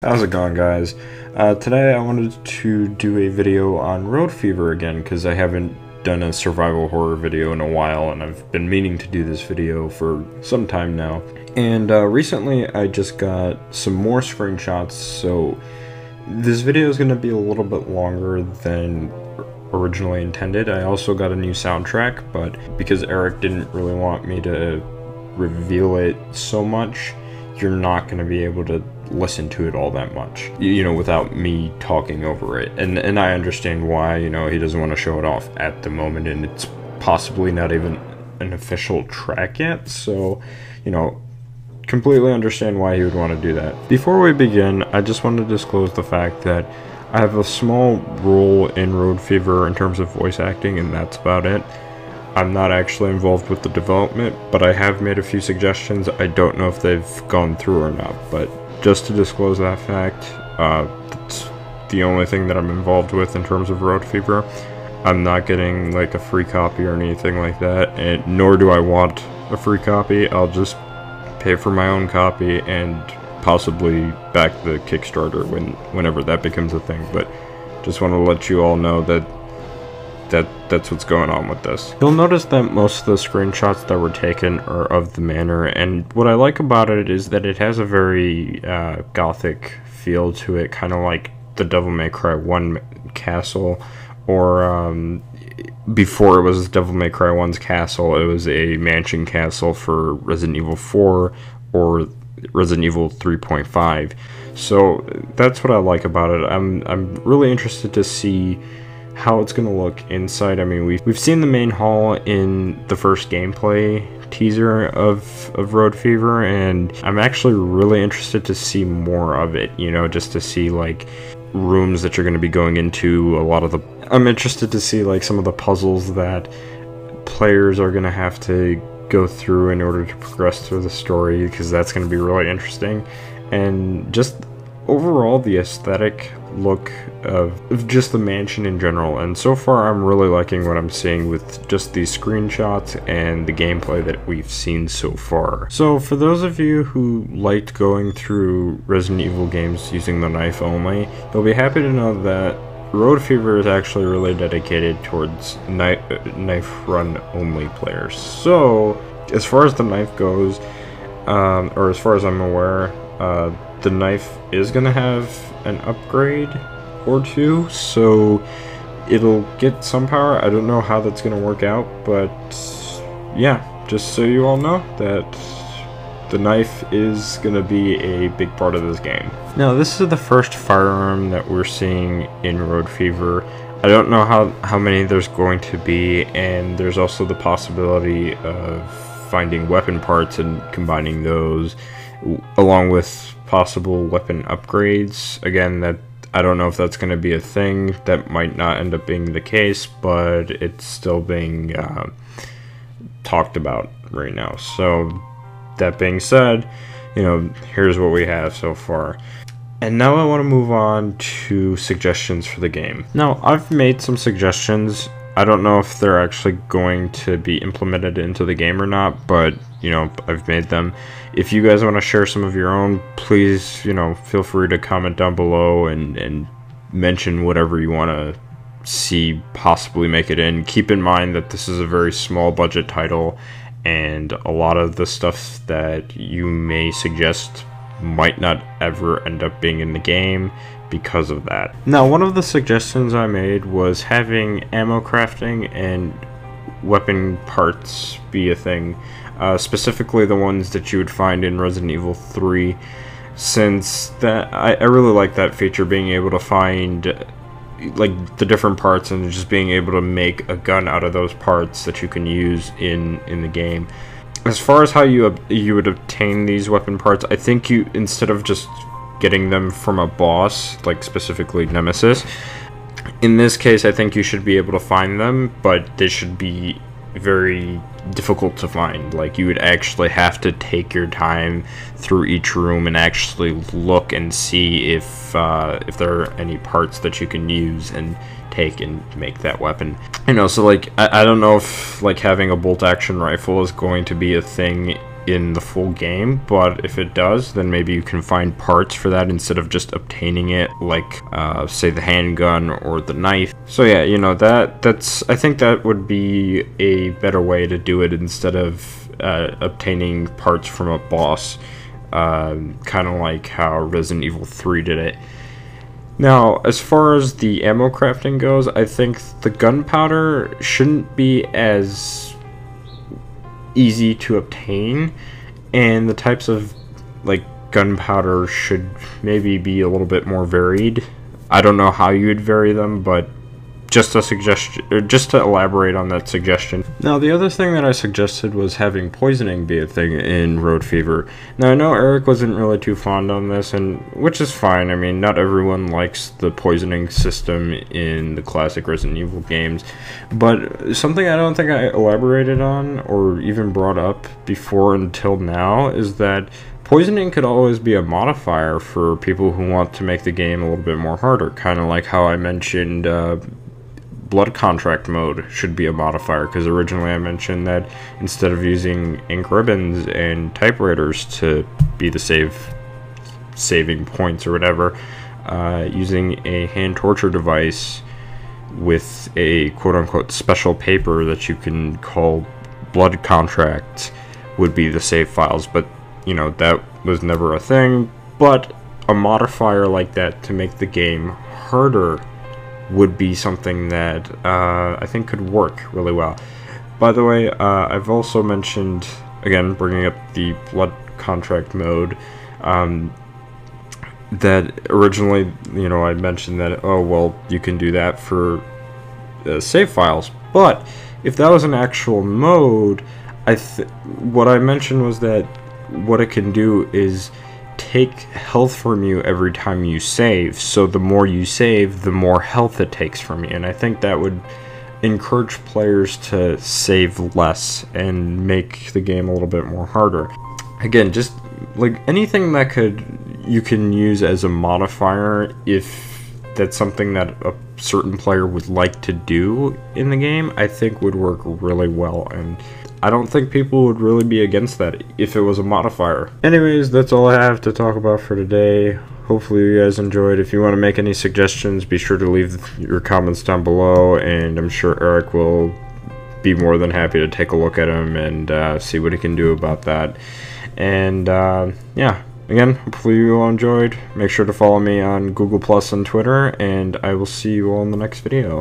How's it going, guys? Today I wanted to do a video on Road Fever again because I haven't done a survival horror video in a while, and I've been meaning to do this video for some time now. And recently I just got some more screenshots, so this video is going to be a little bit longer than originally intended. I also got a new soundtrack, but because Eric didn't really want me to reveal it so much, you're not going to be able to listen to it all that much, you know, without me talking over it. And I understand why, you know, he doesn't want to show it off at the moment, and it's possibly not even an official track yet, so, you know, completely understand why he would want to do that. Before we begin, I just want to disclose the fact that I have a small role in Road Fever in terms of voice acting, and that's about it. I'm not actually involved with the development, but I have made a few suggestions. I don't know if they've gone through or not, but just to disclose that fact, that's the only thing that I'm involved with in terms of Road Fever. I'm not getting like a free copy or anything like that, and nor do I want a free copy. I'll just pay for my own copy and possibly back the Kickstarter whenever that becomes a thing. But just want to let you all know that's what's going on with this. You'll notice that most of the screenshots that were taken are of the manor, and what I like about it is that it has a very gothic feel to it, kind of like the Devil May Cry 1 castle, or before it was Devil May Cry 1's castle, it was a mansion castle for Resident Evil 4 or Resident Evil 3.5. So that's what I like about it. I'm really interested to see how it's going to look inside. I mean, we've seen the main hall in the first gameplay teaser of Road Fever, and I'm actually really interested to see more of it, you know, just to see like rooms that you're going to be going into. I'm interested to see like some of the puzzles that players are going to have to go through in order to progress through the story, because that's going to be really interesting. And just overall the aesthetic look of just the mansion in general, and so far I'm really liking what I'm seeing with just these screenshots and the gameplay that we've seen so far. So for those of you who liked going through Resident Evil games using the knife only, you'll be happy to know that Road Fever is actually really dedicated towards knife run only players. So as far as the knife goes, or as far as I'm aware, the knife is going to have an upgrade or two, so it'll get some power. I don't know how that's going to work out, but yeah, just so you all know that the knife is going to be a big part of this game. Now, this is the first firearm that we're seeing in Road Fever. I don't know how many there's going to be, and there's also the possibility of finding weapon parts and combining those along with possible weapon upgrades. Again, that I don't know if that's going to be a thing. That might not end up being the case, but it's still being talked about right now. So that being said, you know, here's what we have so far. And now I want to move on to suggestions for the game. Now, I've made some suggestions. I don't know if they're actually going to be implemented into the game or not, but, you know, I've made them. If you guys want to share some of your own, please, you know, feel free to comment down below and mention whatever you want to see possibly make it in. Keep in mind that this is a very small budget title, and a lot of the stuff that you may suggest might not ever end up being in the game because of that. Now, one of the suggestions I made was having ammo crafting and weapon parts be a thing, specifically the ones that you would find in Resident Evil 3, since that I really like that feature, being able to find like the different parts and just being able to make a gun out of those parts that you can use in the game. As far as how you would obtain these weapon parts, I think you, instead of just getting them from a boss, like specifically Nemesis, in this case I think you should be able to find them, but they should be very difficult to find. Like, you would actually have to take your time through each room and actually look and see if there are any parts that you can use and take and make that weapon. You know, so like I don't know if like having a bolt action rifle is going to be a thing in the full game, but if it does, then maybe you can find parts for that instead of just obtaining it, like say the handgun or the knife. So yeah, you know, that's I think that would be a better way to do it instead of obtaining parts from a boss, kind of like how Resident Evil 3 did it. Now, as far as the ammo crafting goes, I think the gunpowder shouldn't be as easy to obtain, and the types of like gunpowder should maybe be a little bit more varied. I don't know how you would vary them, but just a suggestion, or just to elaborate on that suggestion. Now, the other thing that I suggested was having poisoning be a thing in Road Fever. Now, I know Eric wasn't really too fond on this, and which is fine. I mean, not everyone likes the poisoning system in the classic Resident Evil games, but something I don't think I elaborated on or even brought up before until now is that poisoning could always be a modifier for people who want to make the game a little bit more harder, kind of like how I mentioned blood contract mode should be a modifier, because originally I mentioned that instead of using ink ribbons and typewriters to be the saving points or whatever, using a hand torture device with a quote-unquote special paper that you can call blood contract would be the save files. But you know, that was never a thing, but a modifier like that to make the game harder would be something that I think could work really well. By the way, I've also mentioned, again, bringing up the blood contract mode, that originally, you know, I mentioned that, oh, well, you can do that for save files, but if that was an actual mode, what I mentioned was that what it can do is take health from you every time you save, so the more you save, the more health it takes from you, and I think that would encourage players to save less and make the game a little bit more harder. Again, just like anything that you can use as a modifier if that's something that a certain player would like to do in the game, I think would work really well, and I don't think people would really be against that if it was a modifier. Anyways, that's all I have to talk about for today. Hopefully you guys enjoyed. If you want to make any suggestions, be sure to leave your comments down below, and I'm sure Eric will be more than happy to take a look at them and see what he can do about that. And yeah, again, hopefully you all enjoyed. Make sure to follow me on Google Plus and Twitter, and I will see you all in the next video.